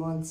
months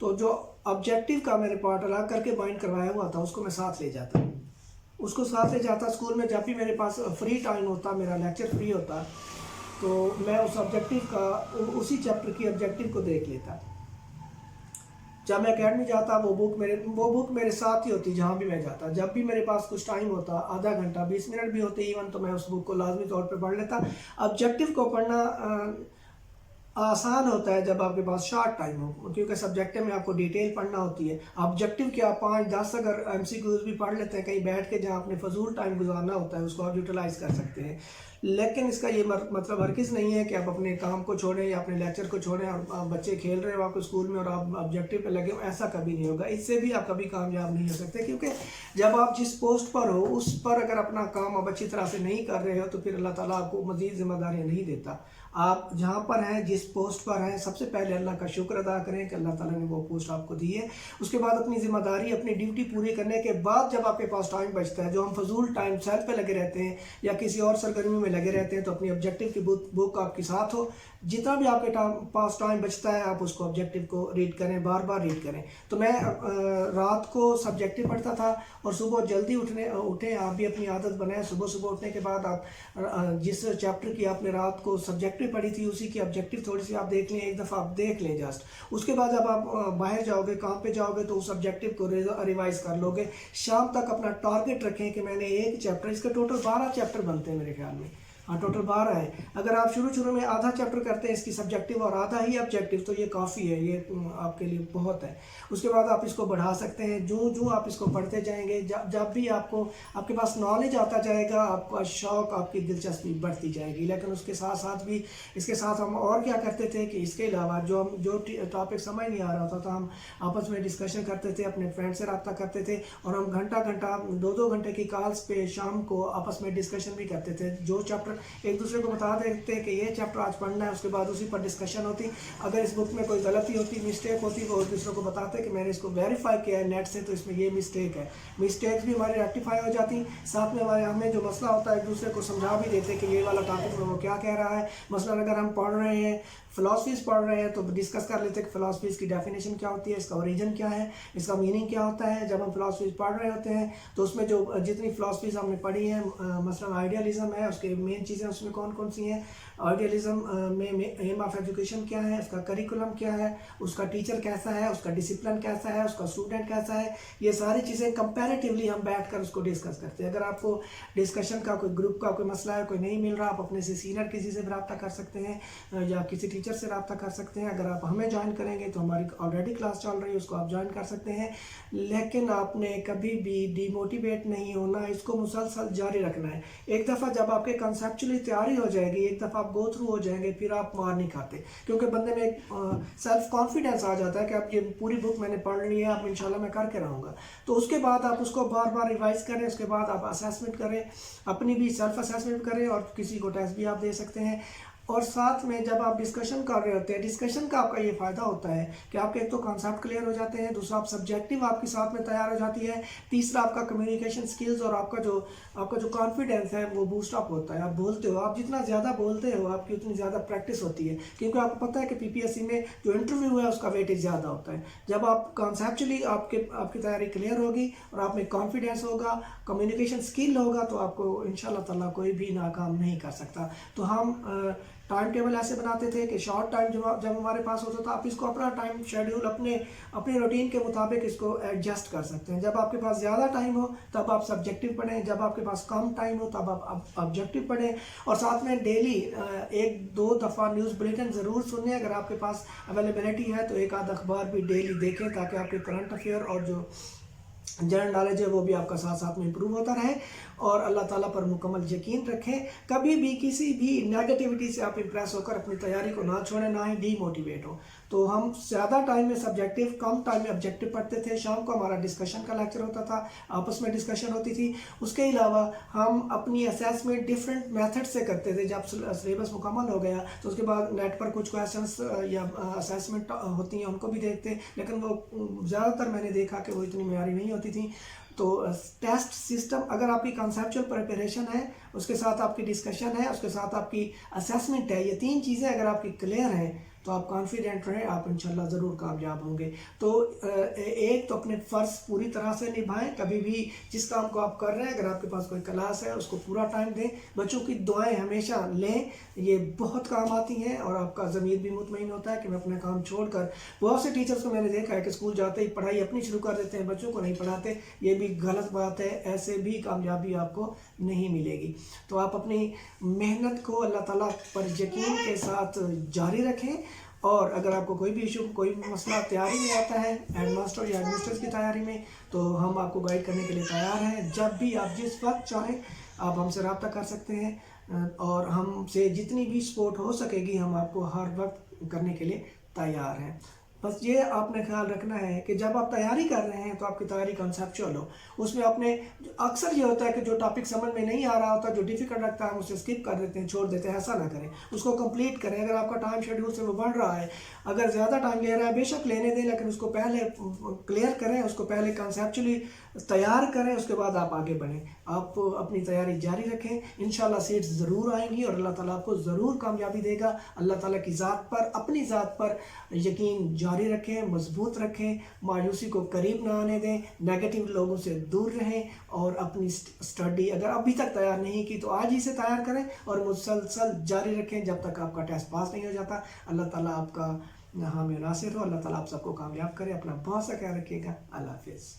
تو جو objective کا میں نے پارٹ الگ کر کے بائنڈ کروایا ہوا تھا اس کو میں ساتھ لے جاتا، اس کو ساتھ لے جاتا اسکول میں. جب بھی میرے پاس فری ٹائم ہوتا، میرا لیکچر فری ہوتا، تو میں اس آبجیکٹیو کا اسی چیپٹر کی آبجیکٹیو کو دیکھ لیتا. جب میں اکیڈمی جاتا وہ بک میرے ساتھ ہی ہوتی جہاں بھی میں جاتا. جب بھی میرے پاس کچھ ٹائم ہوتا، آدھا گھنٹہ 20 منٹ بھی ہوتے ایون، تو میں اس بک کو لازمی طور پہ پڑھ لیتا. آبجیکٹیو کو پڑھنا آسان ہوتا ہے جب آپ کے پاس شارٹ ٹائم ہو، کیونکہ سبجیکٹیو میں آپ کو ڈیٹیل پڑھنا ہوتی ہے. آبجیکٹیو کے آپ 5-10 اگر MCQs بھی پڑھ لیتے ہیں کہیں بیٹھ کے جہاں آپ نے فضول ٹائم گزارنا ہوتا ہے اس کو آپ یوٹیلائز کر سکتے ہیں. لیکن اس کا یہ مطلب ہرگز نہیں ہے کہ آپ اپنے کام کو چھوڑیں یا اپنے لیکچر کو چھوڑیں اور بچے کھیل رہے ہو آپ کو اسکول میں اور آپ آبجیکٹیو پہ لگے ہو. ایسا کبھی نہیں ہوگا، اس سے بھی آپ کبھی کامیاب نہیں ہو سکتے، کیونکہ جب آپ جس پوسٹ پر ہو اس پر اگر اپنا کام آپ اچھی طرح سے نہیں کر رہے ہو تو پھر اللہ تعالیٰ آپ کو مزید ذمہ داریاں نہیں دیتا. آپ جہاں پر ہیں، جس پوسٹ پر ہیں، سب سے پہلے اللہ کا شکر ادا کریں کہ اللہ تعالیٰ نے وہ پوسٹ آپ کو دی ہے. اس کے بعد اپنی ذمہ داری، اپنی ڈیوٹی پوری کرنے کے بعد جب آپ کے پاس ٹائم بچتا ہے، جو ہم فضول ٹائم سیل پہ لگے رہتے ہیں یا کسی اور سرگرمی میں لگے رہتے ہیں، تو اپنی آبجیکٹیو کی بک آپ کے ساتھ ہو. جتنا بھی آپ کے پاس ٹائم بچتا ہے آپ اس کو آبجیکٹیو کو ریڈ کریں، بار بار ریڈ کریں. تو میں رات کو سبجیکٹیو پڑھتا تھا اور صبح جلدی اٹھیں. آپ بھی اپنی عادت بنائیں، صبح اٹھنے کے بعد آپ جس چیپٹر کی آپ نے رات کو سبجیکٹیو پڑھی تھی اسی کی آبجیکٹیو تھوڑی سی آپ دیکھ لیں، ایک دفعہ آپ دیکھ لیں جسٹ. اس کے بعد جب آپ باہر جاؤ گے، کام پہ جاؤ گے، تو اس آبجیکٹیو کو ریوائز کر لو گے. شام تک اپنا ٹارگٹ رکھیں کہ میں نے ایک چیپٹر، اس کے ٹوٹل 12 چیپٹر بنتے ہیں میرے خیال میں، ہاں ٹوٹل 12 ہے. اگر آپ شروع میں آدھا چیپٹر کرتے ہیں اس کی سبجیکٹیو اور آدھا ہی آبجیکٹیو تو یہ کافی ہے، یہ آپ کے لیے بہت ہے. اس کے بعد آپ اس کو بڑھا سکتے ہیں جو آپ اس کو پڑھتے جائیں گے. جب بھی آپ کے پاس نالج آتا جائے گا، آپ کا شوق، آپ کی دلچسپی بڑھتی جائے گی. لیکن اس کے ساتھ ہم اور کیا کرتے تھے کہ اس کے علاوہ جو ٹاپک سمجھ نہیں آ رہا ہوتا تھا، ہم آپس میں ڈسکشن کرتے تھے، اپنے فرینڈ سے رابطہ کرتے تھے اور ہم گھنٹہ 2 گھنٹے کی کالز پہ شام کو آپس میں ڈسکشن بھی کرتے تھے. جو چیپٹر ایک دوسرے کو بتا دیتے کہ یہ چیپٹر آج پڑھنا ہے، اس کے بعد اسی پر ڈسکشن ہوتی. اگر اس بک میں کوئی غلطی ہوتی، مسٹیک ہوتی، وہ ایک دوسرے کو بتاتے کہ میں نے اس کو ویریفائی کیا ہے نیٹ سے، تو اس میں یہ مسٹیک ہے. مسٹیکس بھی ہماری ریکٹیفائی ہو جاتی. ساتھ میں ہمیں جو مسئلہ ہوتا ہے ایک دوسرے کو سمجھا بھی دیتے کہ یہ والا ٹاپک میں وہ کیا کہہ رہا ہے. مثلا اگر ہم پڑھ رہے ہیں، فلاسفیز پڑھ رہے ہیں، تو ڈسکس کر لیتے کہ فلاسفیز کی ڈیفینیشن کیا ہوتی ہے، اس کا اوریجن کیا ہے، اس کا میننگ کیا ہوتا ہے. جب ہم فلاسفیز پڑھ رہے ہوتے ہیں تو اس میں جو جتنی فلاسفیز ہم نے پڑھی ہیں، مثلا آئیڈیالزم ہے، اس کے مین چیزیں اس میں کون سی ہیں. آئیڈیالزم میں ایم آف ایجوکیشن کیا ہے، اس کا کریکولم کیا ہے، اس کا ٹیچر کیسا ہے، اس کا ڈسپلن کیسا ہے، اس کا اسٹوڈنٹ کیسا ہے. یہ ساری چیزیں کمپیریٹیولی ہم بیٹھ کر اس کو ڈسکس کرتے ہیں. اگر آپ کو ڈسکشن کا کوئی گروپ کا کوئی مسئلہ ہے، کوئی نہیں مل رہا، آپ اپنے سے سینئر کسی سے رابطہ کر سکتے ہیں یا کسی ٹیچر سے رابطہ کر سکتے ہیں. اگر آپ ہمیں جوائن کریں گے تو ہماری آلریڈی کلاس چل رہی ہے، اس کو آپ جوائن کر سکتے ہیں. لیکن آپ نے کبھی بھی ڈی موٹیویٹ نہیں ہونا، اس کو مسلسل جاری رکھنا ہے. ایک دفعہ جب آپ کے کنسیپچولی تیاری ہو جائے گی، ایک دفعہ آپ گو تھرو ہو جائیں گے، پھر آپ مار نہیں کھاتے، کیونکہ بندے میں ایک سیلف کانفیڈنس آ جاتا ہے کہ اب یہ پوری بک میں نے پڑھ لی ہے، اب انشاءاللہ میں کر کے رہوں گا. تو اس کے بعد آپ اس کو بار بار ریوائز کریں. اس کے بعد آپ اسیسمنٹ کریں، اپنی بھی سیلف اسیسمنٹ کریں اور کسی کو ٹیسٹ بھی آپ دے سکتے ہیں. اور ساتھ میں جب آپ ڈسکشن کر رہے ہوتے ہیں، ڈسکشن کا آپ کا یہ فائدہ ہوتا ہے کہ آپ کے ایک تو کانسیپٹ کلیئر ہو جاتے ہیں، دوسرا آپ سبجیکٹیو آپ کے ساتھ میں تیار ہو جاتی ہے، تیسرا آپ کا کمیونیکیشن سکلز اور آپ کا جو کانفیڈنس ہے وہ بوسٹ اپ ہوتا ہے. آپ بولتے ہو، آپ جتنا زیادہ بولتے ہو آپ کی اتنی زیادہ پریکٹس ہوتی ہے، کیونکہ آپ کو پتہ ہے کہ PPSC میں جو انٹرویو ہے اس کا ویٹیج زیادہ ہوتا ہے. جب آپ کانسیپچولی آپ کی تیاری کلیئر ہوگی اور آپ میں کانفیڈنس ہوگا، کمیونیکیشن سکل ہوگا، تو آپ کو انشاءاللہ تعالیٰ کوئی بھی ناکام نہیں کر سکتا. تو ہم ٹائم ٹیبل ایسے بناتے تھے کہ شارٹ ٹائم جب ہمارے پاس ہوتا تھا، آپ اس کو اپنا ٹائم شیڈیول اپنے روٹین کے مطابق اس کو ایڈجسٹ کر سکتے ہیں. جب آپ کے پاس زیادہ ٹائم ہو تب آپ سبجیکٹیو پڑھیں، جب آپ کے پاس کم ٹائم ہو تب آپ آبجیکٹیو پڑھیں. اور ساتھ میں ڈیلی 1-2 دفعہ نیوز بلیٹن ضرور سنیں. اگر آپ کے پاس اویلیبلٹی ہے تو ایک آدھ اخبار بھی ڈیلی دیکھیں تاکہ آپ کے کرنٹ افیئر اور جو جنرل نالج ہے وہ بھی آپ کا ساتھ میں امپروو ہوتا رہے. اور اللہ تعالیٰ پر مکمل یقین رکھیں. کبھی بھی کسی بھی نیگیٹیوٹی سے آپ امپریس ہو کر اپنی تیاری کو نہ چھوڑیں، نہ ہی ڈی موٹیویٹ ہو. تو ہم زیادہ ٹائم میں سبجیکٹیو، کم ٹائم میں آبجیکٹیو پڑھتے تھے. شام کو ہمارا ڈسکشن کا لیکچر ہوتا تھا، آپس میں ڈسکشن ہوتی تھی. اس کے علاوہ ہم اپنی اسیسمنٹ ڈفرینٹ میتھڈ سے کرتے تھے. جب سلیبس مکمل ہو گیا تو اس کے بعد نیٹ پر کچھ کویسچنس یا اسیسمنٹ ہوتی ہیں، ان کو بھی دیکھتے، لیکن وہ زیادہ تر میں نے دیکھا کہ وہ اتنی معیاری نہیں ہوتی تھیں. تو ٹیسٹ سسٹم، اگر آپ کی کنسیپچول پریپریشن ہے، اس کے ساتھ آپ کی ڈسکشن ہے، اس کے ساتھ آپ کی اسیسمنٹ ہے، یہ 3 چیزیں اگر آپ کی کلیئر ہیں تو آپ کانفیڈنٹ رہیں, آپ انشاءاللہ ضرور کامیاب ہوں گے. تو ایک تو اپنے فرض پوری طرح سے نبھائیں. کبھی بھی جس کام کو آپ کر رہے ہیں, اگر آپ کے پاس کوئی کلاس ہے اس کو پورا ٹائم دیں. بچوں کی دعائیں ہمیشہ لیں, یہ بہت کام آتی ہیں, اور آپ کا ضمیر بھی مطمئن ہوتا ہے کہ میں اپنا کام چھوڑ کر. بہت سے ٹیچرز کو میں نے دیکھا ہے کہ اسکول جاتے ہی پڑھائی اپنی شروع کر دیتے ہیں, بچوں کو نہیں پڑھاتے. یہ بھی غلط بات ہے, ایسے بھی کامیابی آپ کو نہیں ملے گی. تو آپ اپنی محنت کو اللہ تعالیٰ پر یقین کے ساتھ جاری رکھیں. اور اگر آپ کو کوئی بھی ایشو, کوئی بھی مسئلہ تیاری میں آتا ہے ہیڈ ماسٹر یا ہیڈ مسٹرز کی تیاری میں, تو ہم آپ کو گائیڈ کرنے کے لیے تیار ہیں. جب بھی آپ جس وقت چاہیں آپ ہم سے رابطہ کر سکتے ہیں, اور ہم سے جتنی بھی سپورٹ ہو سکے گی ہم آپ کو ہر وقت کرنے کے لیے تیار ہیں. بس یہ آپ نے خیال رکھنا ہے کہ جب آپ تیاری کر رہے ہیں تو آپ کی تیاری کنسیپچول ہو. اس میں آپ نے, اکثر یہ ہوتا ہے کہ جو ٹاپک سمجھ میں نہیں آ رہا ہوتا, جو ڈیفیکلٹ لگتا ہے, ہم اسے اسکپ کر دیتے ہیں, چھوڑ دیتے ہیں. ایسا نہ کریں, اس کو کمپلیٹ کریں. اگر آپ کا ٹائم شیڈول سے وہ بڑھ رہا ہے, اگر زیادہ ٹائم لے رہا ہے, بے شک لینے دیں, لیکن اس کو پہلے کلیئر کریں, اس کو پہلے کنسیپچولی تیار کریں, اس کے بعد آپ آگے بڑھیں. آپ اپنی تیاری جاری رکھیں, انشاءاللہ سیٹس ضرور آئیں گی اور اللہ تعالیٰ آپ کو ضرور کامیابی دے گا. اللہ تعالیٰ کی ذات پر, اپنی ذات پر یقین جاری رکھیں, مضبوط رکھیں, مایوسی کو قریب نہ آنے دیں, نیگیٹو لوگوں سے دور رہیں, اور اپنی اسٹڈی اگر ابھی تک تیار نہیں کی تو آج ہی سے تیار کریں اور مسلسل جاری رکھیں جب تک آپ کا ٹیسٹ پاس نہیں ہو جاتا. اللہ تعالیٰ آپ کا حامی و ناصر ہو. اللہ تعالیٰ آپ سب کو کامیاب کرے. اپنا بہت سا خیال رکھیے گا. اللہ حافظ.